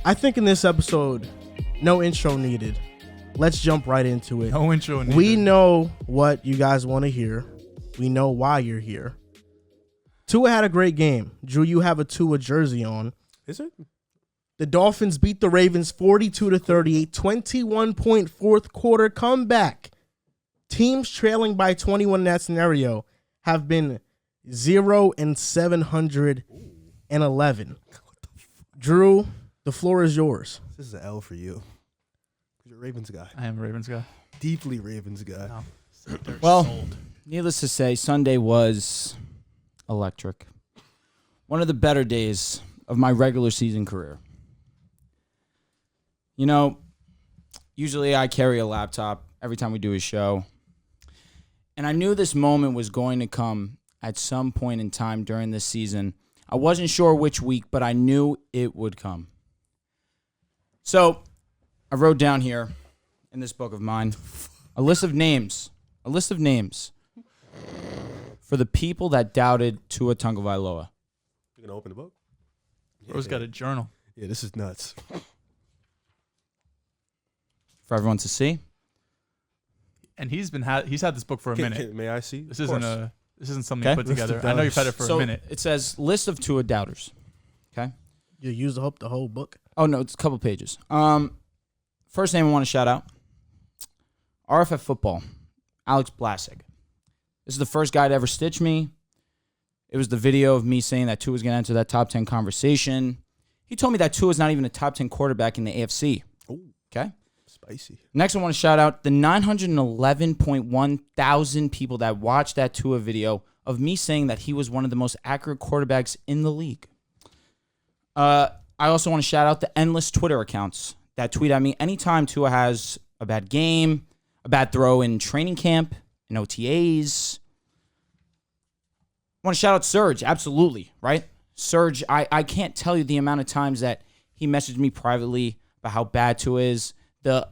I think in this episode, no intro needed. Let's jump right into it. No intro needed. We know what you guys want to hear. We know why you're here. Tua had a great game. Drew, you have a Tua jersey on. Is it? The Dolphins beat the Ravens 42-38, 21-point fourth quarter comeback. Teams trailing by 21 in that scenario have been 0-711. Drew, the floor is yours. This is an L for you. You're a Ravens guy. I am a Ravens guy. Deeply Ravens guy. No. Well, needless to say, Sunday was electric. One of the better days of my regular season career. You know, usually I carry a laptop every time we do a show. And I knew this moment was going to come at some point in time during this season. I wasn't sure which week, but I knew it would come. So I wrote down here in this book of mine a list of names for the people that doubted Tua Tagovailoa. You gonna open the book? Bro's got a journal. Yeah, this is nuts. For everyone to see. And he's had this book for a minute. May I see? This isn't something Okay. you put together. I know you've had it for a minute. It says list of Tua doubters. Okay. You use the whole book. Oh no, it's a couple pages. First name I want to shout out. RFF Football, Alex Blasek. This is the first guy to ever stitch me. It was the video of me saying that Tua was going to enter that top 10 conversation. He told me that Tua is not even a top 10 quarterback in the AFC. Ooh, Okay. spicy. Next, I want to shout out the 911.1 thousand people that watched that Tua video of me saying that he was one of the most accurate quarterbacks in the league. I also want to shout out the endless Twitter accounts that tweet at me anytime Tua has a bad game, a bad throw in training camp, in OTAs. I want to shout out Serge, absolutely, right? Serge, I can't tell you the amount of times that he messaged me privately about how bad Tua is. The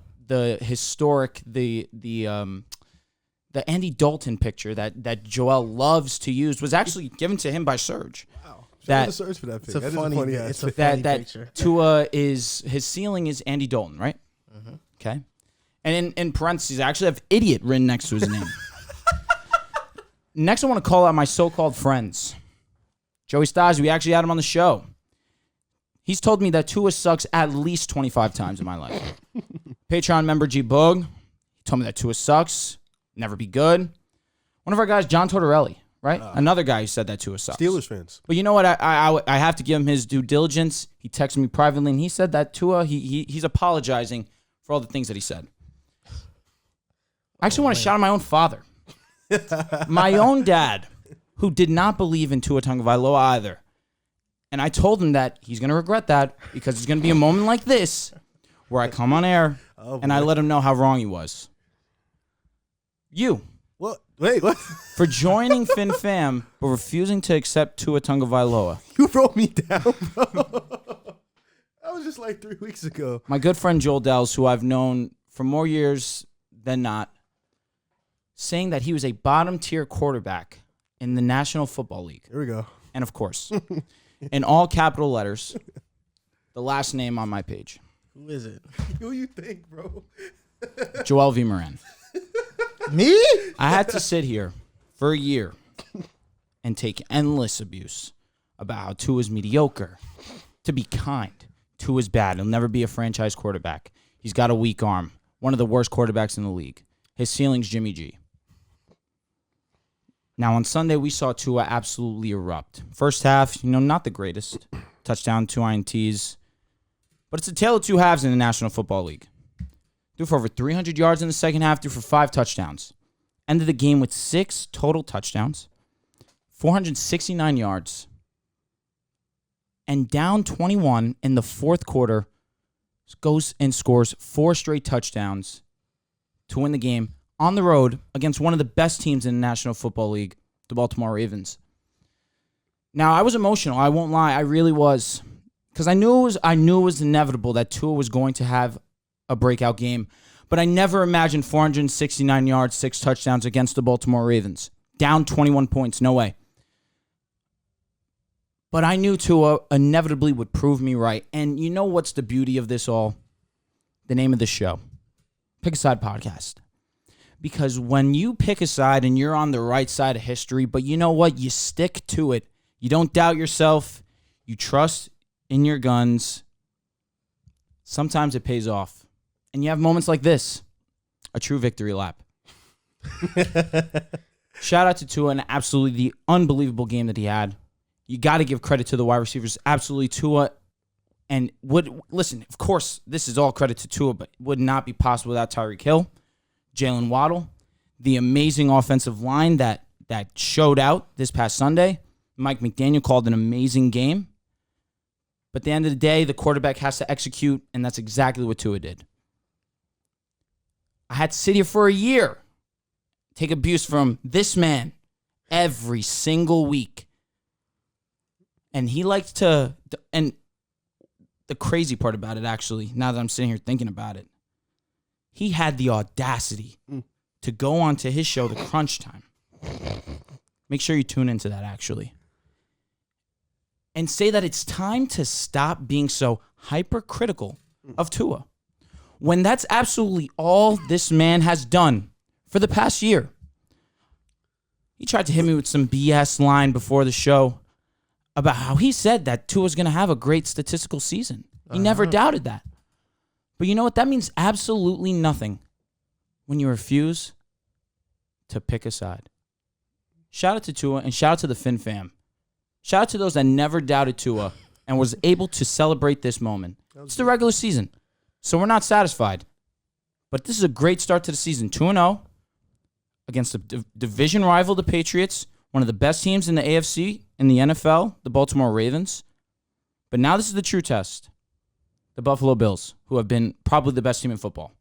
historic, the Andy Dalton picture that Joel loves to use was actually given to him by Serge. Wow. That search for that It's picture. a funny picture. Tua is his ceiling is Andy Dalton, right? Mm-hmm. Okay. And in parentheses, I actually have idiot written next to his name. Next, I want to call out my so-called friends. Joey Stas, we actually had him on the show. He's told me that Tua sucks at least 25 times in my life. Patreon member G Boog, he told me that Tua sucks, never be good. One of our guys, John Tortorelli, right? Another guy who said that Tua sucks. Steelers fans. But you know what? I have to give him his due diligence. He texted me privately, and he said that Tua, he's apologizing for all the things that he said. I actually want to shout out my own father. My own dad, who did not believe in Tua Tagovailoa either. And I told him that he's going to regret that because there's going to be a moment like this where I come on air and I let him know how wrong he was. You. What? Wait, what? For joining Fin Fam but refusing to accept Tua Tagovailoa. You wrote me down, bro. That was just like 3 weeks ago. My good friend Joel Dehls, who I've known for more years than not, saying that he was a bottom-tier quarterback in the National Football League. Here we go. And, of course, in all capital letters, the last name on my page. Who is it? Who you think, bro? Joel V. Moran. Me? I had to sit here for a year and take endless abuse about how Tua's mediocre. To be kind, Tua's bad. He'll never be a franchise quarterback. He's got a weak arm. One of the worst quarterbacks in the league. His ceiling's Jimmy G. Now, on Sunday, we saw Tua absolutely erupt. First half, not the greatest. Touchdown, 2 INTs. But it's a tale of two halves in the National Football League. Threw for over 300 yards in the second half, threw for 5 touchdowns. Ended the game with 6 total touchdowns, 469 yards, and down 21 in the fourth quarter, goes and scores 4 straight touchdowns to win the game on the road against one of the best teams in the National Football League, the Baltimore Ravens. Now, I was emotional. I won't lie. I really was. Because I knew it was inevitable that Tua was going to have a breakout game. But I never imagined 469 yards, 6 touchdowns against the Baltimore Ravens. Down 21 points. No way. But I knew Tua inevitably would prove me right. And you know what's the beauty of this all? The name of the show, Pick a Side Podcast. Because when you pick a side and you're on the right side of history, but you know what? You stick to it. You don't doubt yourself. You trust in your guns. Sometimes it pays off. And you have moments like this. A true victory lap. Shout out to Tua and absolutely the unbelievable game that he had. You got to give credit to the wide receivers. Absolutely, Tua. And listen, of course, this is all credit to Tua, but it would not be possible without Tyreek Hill, Jalen Waddle, the amazing offensive line that showed out this past Sunday. Mike McDaniel called an amazing game. But at the end of the day, the quarterback has to execute, and that's exactly what Tua did. I had to sit here for a year, take abuse from this man every single week. And he likes to, and the crazy part about it, actually, now that I'm sitting here thinking about it, he had the audacity to go onto his show, The Crunch Time. Make sure you tune into that, actually. And say that it's time to stop being so hypercritical of Tua. When that's absolutely all this man has done for the past year. He tried to hit me with some BS line before the show about how he said that Tua's going to have a great statistical season. He never doubted that. But you know what? That means absolutely nothing when you refuse to pick a side. Shout out to Tua and shout out to the Fin fam. Shout out to those that never doubted Tua and was able to celebrate this moment. It's the regular season, so we're not satisfied. But this is a great start to the season. 2-0 against the division rival, the Patriots, one of the best teams in the AFC, in the NFL, the Baltimore Ravens. But now this is the true test. The Buffalo Bills, who have been probably the best team in football.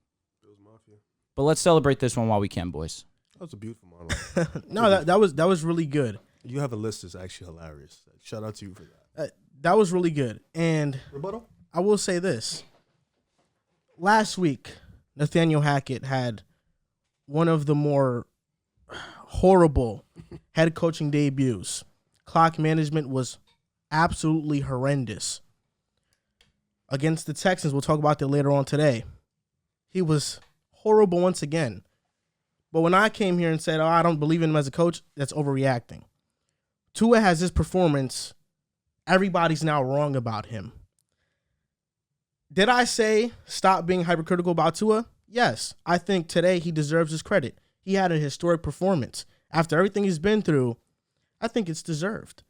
Bills Mafia. But let's celebrate this one while we can, boys. That was a beautiful monologue. No, that was really good. You have a list that's actually hilarious. Shout out to you for that. That was really good. And Rebuttal? I will say this. Last week, Nathaniel Hackett had one of the more horrible head coaching debuts. Clock management was absolutely horrendous. Against the Texans, we'll talk about that later on today. He was horrible once again. But when I came here and said, I don't believe in him as a coach, that's overreacting. Tua has this performance. Everybody's now wrong about him. Did I say stop being hypercritical about Tua? Yes. I think today he deserves his credit. He had a historic performance. After everything he's been through, I think it's deserved.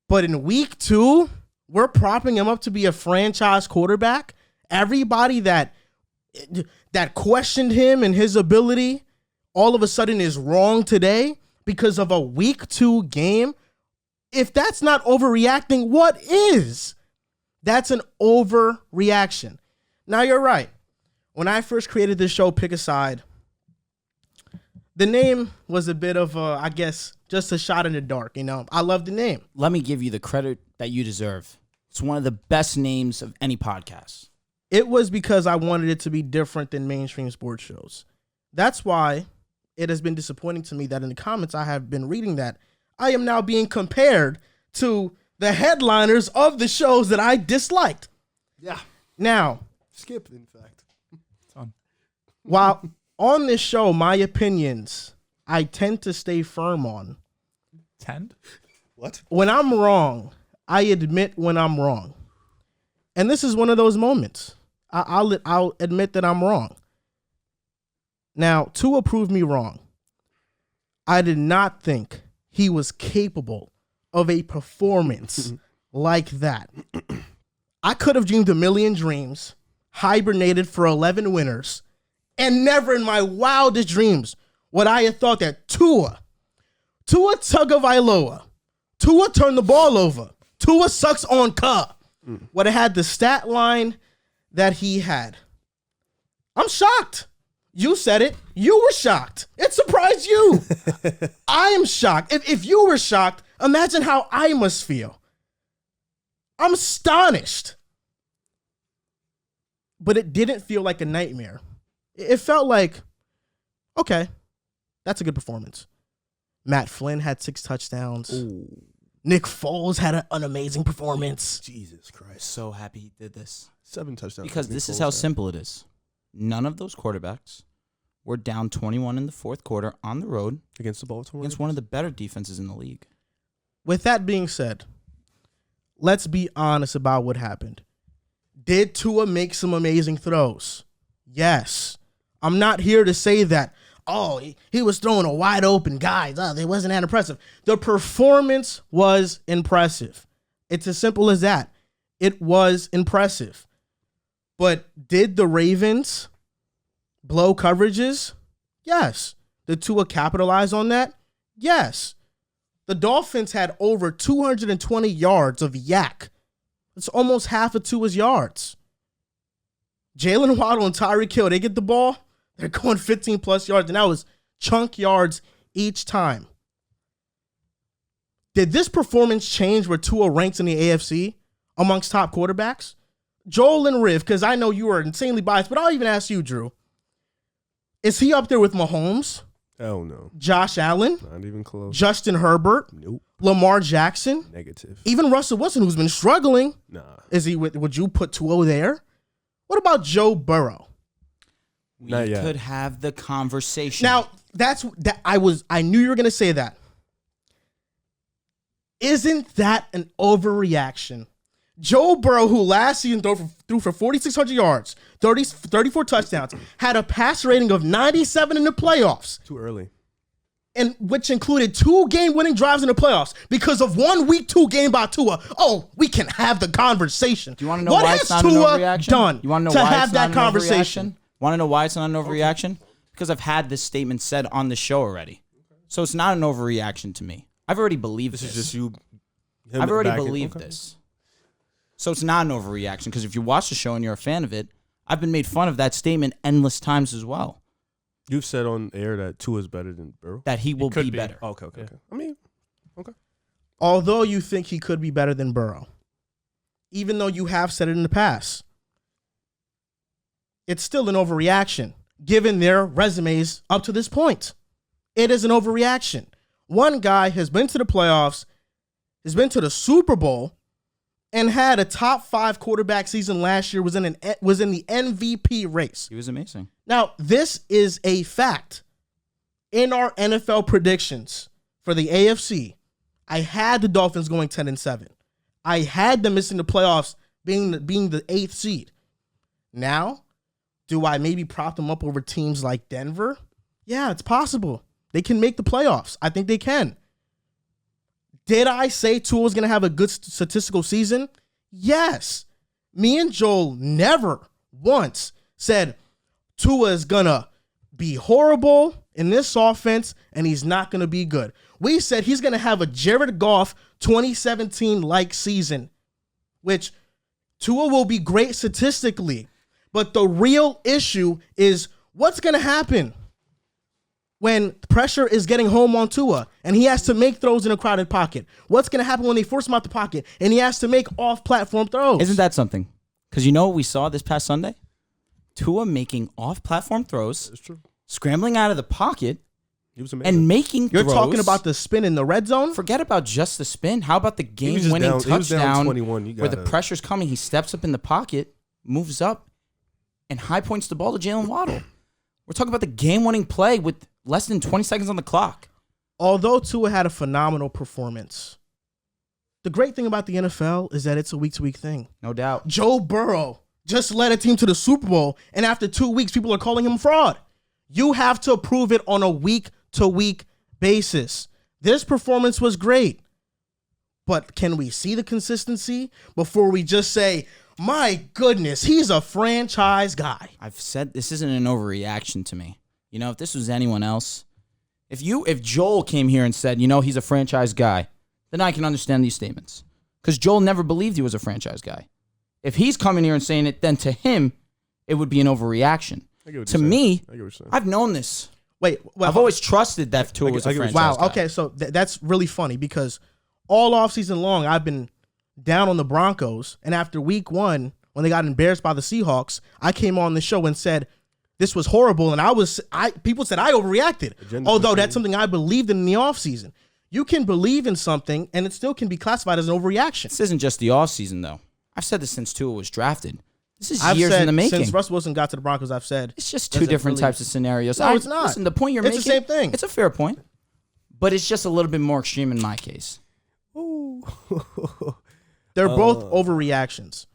But in week 2, we're propping him up to be a franchise quarterback. Everybody that questioned him and his ability all of a sudden is wrong today because of a week 2 game. If that's not overreacting, what is? That's an overreaction. Now, you're right. When I first created this show, Pick a Side, the name was a bit of, I guess, just a shot in the dark. You know, I love the name. Let me give you the credit that you deserve. It's one of the best names of any podcast. It was because I wanted it to be different than mainstream sports shows. That's why it has been disappointing to me that in the comments I have been reading that I am now being compared to the headliners of the shows that I disliked. Yeah. Now, Skip, in fact. while on this show, my opinions, I tend to stay firm on. Tend? What? When I'm wrong, I admit when I'm wrong. And this is one of those moments. I'll admit that I'm wrong. Now, Tua proved me wrong. I did not think he was capable of a performance like that. I could have dreamed a million dreams, hibernated for 11 winners, and never in my wildest dreams would I have thought that Tua Tagovailoa, Tua turned the ball over, Tua sucks on Ka, would have had the stat line that he had. I'm shocked. You said it. You were shocked. It surprised you. I am shocked. If you were shocked, imagine how I must feel. I'm astonished. But it didn't feel like a nightmare. It felt like, okay, that's a good performance. Matt Flynn had 6 touchdowns. Ooh. Nick Foles had an amazing performance. Jesus Christ. So happy he did this. 7 touchdowns. Because this is how simple it is. None of those quarterbacks were down 21 in the fourth quarter on the road against the Baltimore against one of the better defenses in the league. With that being said, let's be honest about what happened. Did Tua make some amazing throws? Yes. I'm not here to say that, he was throwing a wide open guy. It wasn't that impressive. The performance was impressive. It's as simple as that. It was impressive. But did the Ravens blow coverages? Yes. Did Tua capitalize on that? Yes. The Dolphins had over 220 yards of yak. It's almost half of Tua's yards. Jalen Waddle and Tyreek Hill, they get the ball, they're going 15-plus yards, and that was chunk yards each time. Did this performance change where Tua ranks in the AFC amongst top quarterbacks? Joel and Riv, because I know you are insanely biased, but I'll even ask you, Drew. Is he up there with Mahomes? Hell no. Josh Allen? Not even close. Justin Herbert? Nope. Lamar Jackson? Negative. Even Russell Wilson, who's been struggling? Nah. Would you put Tua there? What about Joe Burrow? We Not yet. could have the conversation. Now, I knew you were going to say that. Isn't that an overreaction? Joe Burrow, who last season threw for 4,600 yards, 34 touchdowns, had a pass rating of 97 in the playoffs, Too early. and which included 2 game-winning drives in the playoffs because of one Week 2 game by Tua. We can have the conversation. Do you want to know what why has it's not an Tua overreaction? done You want to know to why have it's that not conversation? Want to know why it's not an overreaction? Because I've had this statement said on the show already. So it's not an overreaction to me. I've already believed this. This is just you. I've already believed this. So it's not an overreaction because if you watch the show and you're a fan of it, I've been made fun of that statement endless times as well. You've said on air that Tua is better than Burrow. That he will could be be. better. Okay. I mean, okay. Although you think he could be better than Burrow, even though you have said it in the past, it's still an overreaction given their resumes up to this point. It is an overreaction. One guy has been to the playoffs, has been to the Super Bowl, and had a top 5 quarterback season last year, was in the MVP race. He was amazing. Now, this is a fact. In our NFL predictions for the AFC, I had the Dolphins going 10-7. I had them missing the playoffs, being the 8th seed. Now, do I maybe prop them up over teams like Denver? Yeah, it's possible. They can make the playoffs. I think they can. Did I say Tua was going to have a good statistical season? Yes. Me and Joel never once said Tua is going to be horrible in this offense and he's not going to be good. We said he's going to have a Jared Goff 2017-like season, which Tua will be great statistically. But the real issue is what's going to happen when pressure is getting home on Tua and he has to make throws in a crowded pocket? What's going to happen when they force him out the pocket and he has to make off-platform throws? Isn't that something? Because you know what we saw this past Sunday? Tua making off-platform throws, That's true. scrambling out of the pocket, He was amazing. and making You're throws. talking about the spin in the red zone? Forget about just the spin. How about the He was just game-winning down- he was down touchdown 21. where the pressure's coming? He steps up in the pocket, moves up, and high points the ball to Jalen Waddle. We're talking about the game-winning play with less than 20 seconds on the clock. Although Tua had a phenomenal performance, the great thing about the NFL is that it's a week-to-week thing. No doubt. Joe Burrow just led a team to the Super Bowl, and after 2 weeks, people are calling him a fraud. You have to prove it on a week-to-week basis. This performance was great, but can we see the consistency before we just say, my goodness, he's a franchise guy? I've said this isn't an overreaction to me. You know, if this was anyone else, if Joel came here and said, he's a franchise guy, then I can understand these statements. Because Joel never believed he was a franchise guy. If he's coming here and saying it, then to him, it would be an overreaction. To me, I've known this. Wait, well, I've always trusted that Tua was a franchise wow. guy. Okay, so that's really funny because all offseason long, I've been down on the Broncos, and after week 1, when they got embarrassed by the Seahawks, I came on the show and said this was horrible, and people said I overreacted. Although that's something I believed in the offseason. You can believe in something, and it still can be classified as an overreaction. This isn't just the offseason, though. I've said this since Tua was drafted. This is I've years said in the making. since Russell Wilson got to the Broncos, I've said It's just does two it different really- types of scenarios. No, it's not. Listen, the point you're It's making, the same thing. It's a fair point, but it's just a little bit more extreme in my case. Ooh. they're both overreactions.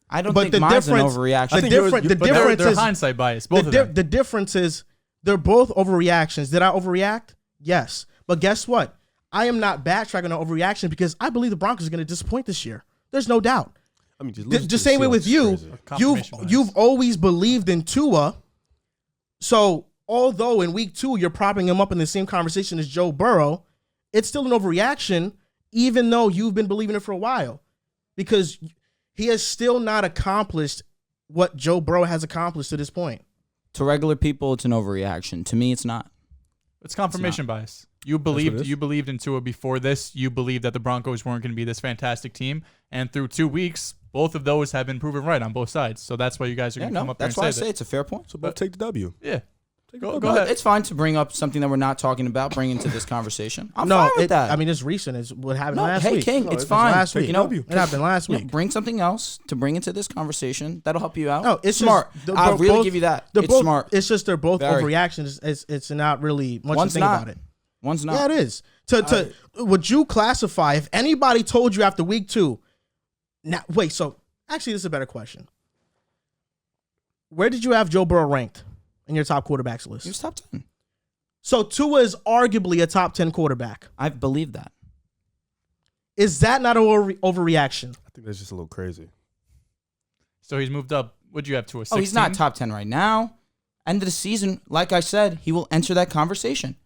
I don't But think mine's an difference- overreaction. The difference They're is hindsight bias. Both of them. the difference is they're both overreactions. Did I overreact? Yes, but guess what? I am not backtracking on overreaction because I believe the Broncos are going to disappoint this year. There's no doubt. I mean, Just same way with you. You've always believed in Tua. So although in week 2 you're propping him up in the same conversation as Joe Burrow, it's still an overreaction, even though you've been believing it for a while, because he has still not accomplished what Joe Burrow has accomplished to this point. To regular people, it's an overreaction. To me, it's not. It's confirmation bias. You believed in Tua before this. You believed that the Broncos weren't going to be this fantastic team, and through 2 weeks, both of those have been proven right on both sides. So that's why you guys are going to come up there and that's why I say say that. it's a fair point. So both take the W. Yeah. Go No, ahead. It's fine to bring up something that we're not talking about, bring into this conversation. I'm No, fine with that. I mean, it's recent. It's what happened no, last hey, week. King, No, it's it's fine. last week. You know, It happened last week. bring something else to bring into this conversation that'll help you out. No, it's smart. just- they're I'll both- really give you that. They're It's both, smart. It's just they're both Very. overreactions. It's not really much One's to think not. about it. One's not. Yeah, it is. Would you classify if anybody told you after week 2? Now, wait. So actually, this is a better question. Where did you have Joe Burrow ranked in your top quarterbacks list? He was top 10. So Tua is arguably a top 10 quarterback. I believe that. Is that not an overreaction? I think that's just a little crazy. So he's moved up. Would you have to a 16? Oh, he's not top 10 right now. End of the season, like I said, he will enter that conversation.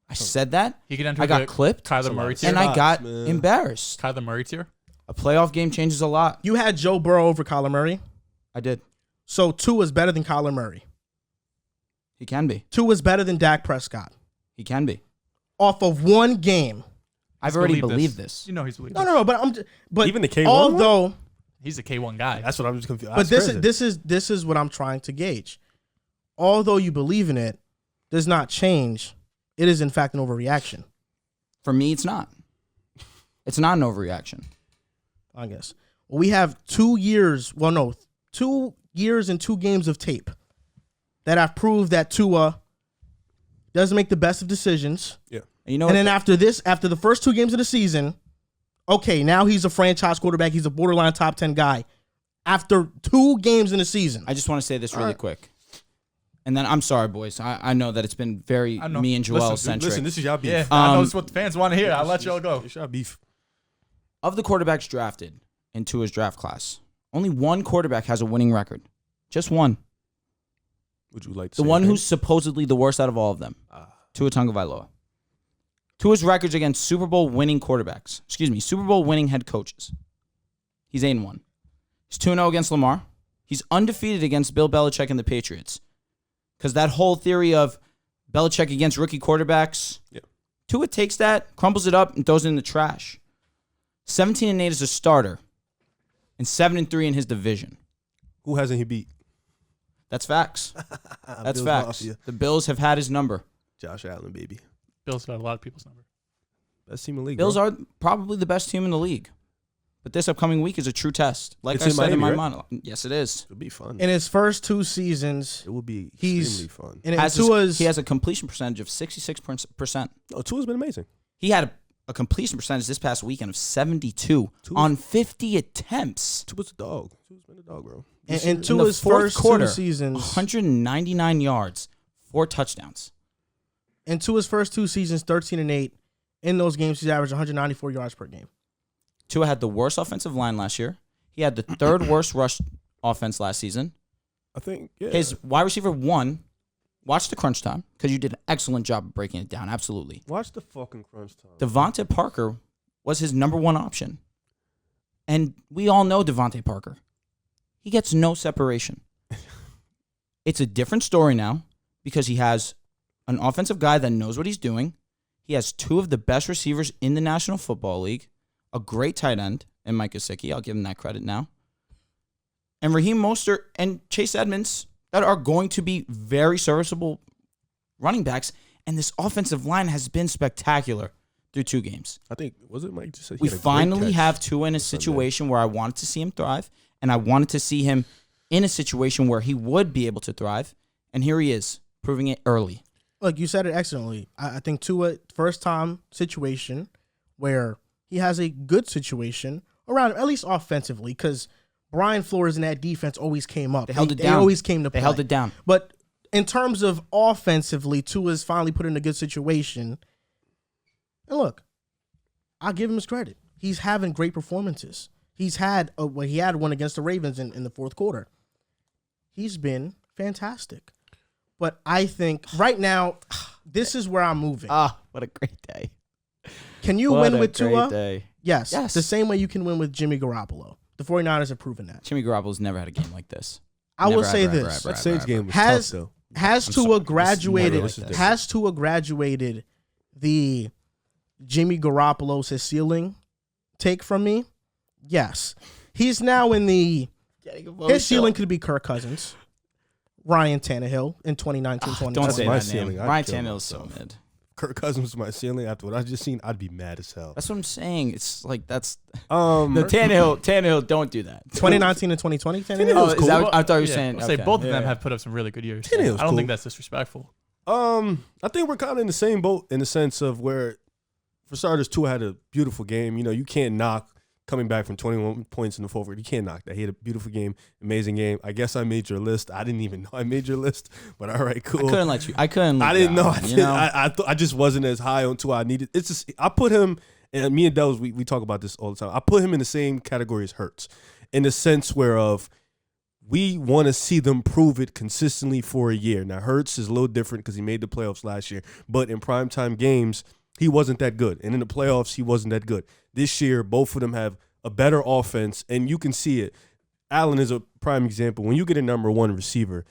I said that. He could enter I got the clipped. Kyler Murray tier. And I got man. embarrassed. Kyler Murray tier. A playoff game changes a lot. You had Joe Burrow over Kyler Murray. I did. So Tua is better than Kyler Murray. He can be. Tua is better than Dak Prescott. He can be. Off of one game. I've already believed this. You know he's believed. No. But Even the K1 although, He's a K1 guy. That's what I'm just confused. but this is what I'm trying to gauge. Although you believe in it, does not change. It is in fact an overreaction. For me, it's not. It's not an overreaction. I guess we have 2 years. Well, no, 2 years and 2 games of tape that have proved that Tua doesn't make the best of decisions. Yeah. And you know And what? then after the first 2 games of the season, okay, now he's a franchise quarterback. He's a borderline top 10 guy. After 2 games in the season, I just want to say this really right. quick. And then I'm sorry, boys. I know that it's been very I know. me and Joel Listen, centric. Listen, this is y'all beef. Yeah, I know it's what the fans want to hear. I'll let y'all go. It's y'all beef. Of the quarterbacks drafted in Tua's draft class, only one quarterback has a winning record. Just one. Would you like to The say one his who's supposedly the worst out of all of them. Tua Tagovailoa. Tua's records against Super Bowl winning quarterbacks. Super Bowl winning head coaches. He's 8-1. He's 2-0 against Lamar. He's undefeated against Bill Belichick and the Patriots. Because that whole theory of Belichick against rookie quarterbacks, Yeah. Tua takes that, crumbles it up, and throws it in the trash. 17-8 as a starter, and 7-3 in his division. Who hasn't he beat? That's facts. That's Bills facts. Mafia. The Bills have had his number. Josh Allen, baby. Bill's got a lot of people's number. Best team in the league. Bills bro. are probably the best team in the league. But this upcoming week is a true test. Like It's I in said in my Miami, right? monologue. Yes, it is. It'll be fun. in his first 2 seasons, It will be he's- extremely fun. and He has a completion percentage of 66%. Oh, Tua's been amazing. He had a completion percentage this past weekend of 72 on 50 attempts. Tua's a dog. Tua's been a dog, bro. in the Tua's fourth first quarter, 2 seasons, 199 yards, 4 touchdowns. in Tua's first 2 seasons, 13-8. In those games, he's averaged 194 yards per game. Tua had the worst offensive line last year. He had the 3rd worst rush offense last season. I think, yeah. His wide receiver 1, watch the crunch time, because you did an excellent job of breaking it down. Absolutely. Watch the fucking crunch time. Devontae Parker was his number 1 option. And we all know Devontae Parker. He gets no separation. It's a different story now because he has an offensive guy that knows what he's doing. He has 2 of the best receivers in the National Football League, a great tight end in Mike Gesicki. I'll give him that credit now. And Raheem Mostert and Chase Edmonds that are going to be very serviceable running backs. And this offensive line has been spectacular. through 2 games. I think, was it Mike just said We finally have Tua in a situation where I wanted to see him thrive, and I wanted to see him in a situation where he would be able to thrive, and here he is, proving it early. Look, you said it excellently. I think Tua, first time situation where he has a good situation around, at least offensively, because Brian Flores and that defense always came up. They held it down. They always came to play. They held it down. But in terms of offensively, Tua's finally put in a good situation. And look, I'll give him his credit. He's having great performances. He had one against the Ravens in the fourth quarter. He's been fantastic. But I think right now, this is where I'm moving. What a great day. Can you win with Tua? Day. Yes. The same way you can win with Jimmy Garoppolo. The 49ers have proven that. Jimmy Garoppolo's never had a game like this. I will say this. That Saints game was tough, though. Has Tua graduated the Jimmy Garoppolo's his ceiling take from me? Yes. He's now in the his ceiling could be Kirk Cousins, Ryan Tannehill in 2019-2020. Don't say my that ceiling. name. Ryan Tannehill's so mid. Kirk Cousins was my ceiling. After what I just seen, I'd be mad as hell. That's what I'm saying. It's like that's the Tannehill. Don't do that. 2019 and 2020. Tannehill. Oh, is that what, I thought you were saying. I'll say okay. both of them have put up some really good years. Tannehill's I don't cool. think that's disrespectful. I think we're kind of in the same boat in the sense of where, for starters, Tua had a beautiful game. You know, you can't knock coming back from 21 points in the fourth quarter. You can't knock that. He had a beautiful game, amazing game. I guess I made your list. I didn't even know I made your list, but all right, cool. I couldn't let you. I couldn't. I didn't know. I I just wasn't as high on Tua. It's just I put him, and me and Dehls, we talk about this all the time. I put him in the same category as Hurts, in the sense whereof we want to see them prove it consistently for a year. Now Hurts is a little different because he made the playoffs last year, but in primetime games he wasn't that good, and in the playoffs he wasn't that good. This year, both of them have a better offense, and you can see it. Allen is a prime example. When you get a number one receiver,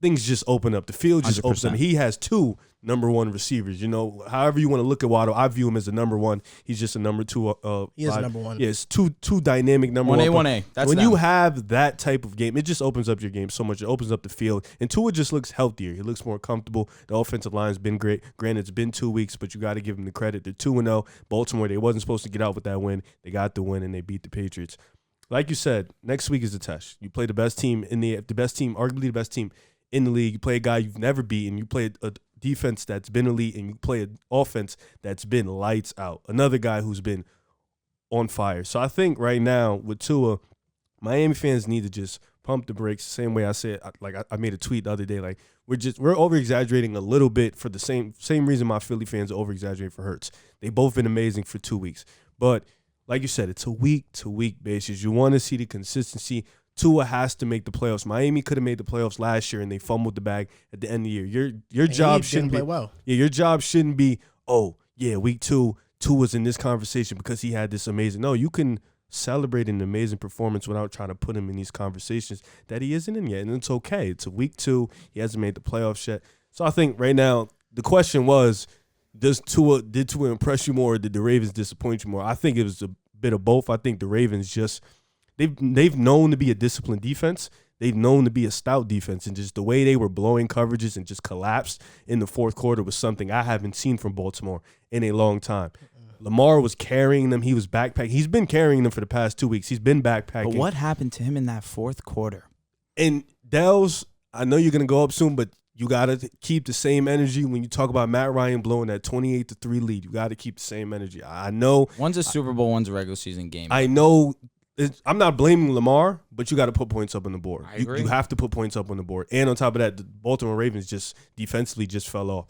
things just open up. The field just 100%. opens up. He has 2 number one receivers. You know, however you want to look at Waddle, I view him as a number one. He's just a number 2. He is a number one. Yeah, it's two dynamic number 1A, one. 1A. That's when them. you have that type of game, it just opens up your game so much. It opens up the field. And Tua just looks healthier. He looks more comfortable. The offensive line's been great. Granted, it's been 2 weeks, but you got to give them the credit. They're 2-0. Baltimore, they wasn't supposed to get out with that win. They got the win, and they beat the Patriots. Like you said, next week is the test. You play the best team arguably the best team in the league. You play a guy you've never beaten. You play a defense that's been elite, and you play an offense that's been lights out. Another guy who's been on fire. So I think right now with Tua, Miami fans need to just pump the brakes. The same way I said, like I made a tweet the other day, like we're over exaggerating a little bit for the same reason my Philly fans over exaggerate for Hurts. They both been amazing for 2 weeks, but like you said, it's a week-to-week basis. You want to see the consistency. Tua has to make the playoffs. Miami could have made the playoffs last year, and they fumbled the bag at the end of the year. Your job shouldn't be well. Yeah, your job shouldn't be, week 2, Tua's in this conversation because he had this amazing. No, you can celebrate an amazing performance without trying to put him in these conversations that he isn't in yet, and it's okay. It's a week 2. He hasn't made the playoffs yet. So I think right now the question was, did Tua impress you more, or did the Ravens disappoint you more? I think it was a bit of both. I think the Ravens just they've known to be a disciplined defense. They've known to be a stout defense, and just the way they were blowing coverages and just collapsed in the fourth quarter was something I haven't seen from Baltimore in a long time. Lamar was carrying them. He was backpacking. He's been carrying them for the past 2 weeks. He's been backpacking. But what happened to him in that fourth quarter? And Dehls, I know you're going to go up soon, but you got to keep the same energy when you talk about Matt Ryan blowing that 28-3 lead. You got to keep the same energy. I know. One's a Super Bowl, one's a regular season game. I know. I'm not blaming Lamar, but you got to put points up on the board. I agree. You have to put points up on the board. And on top of that, the Baltimore Ravens just defensively just fell off.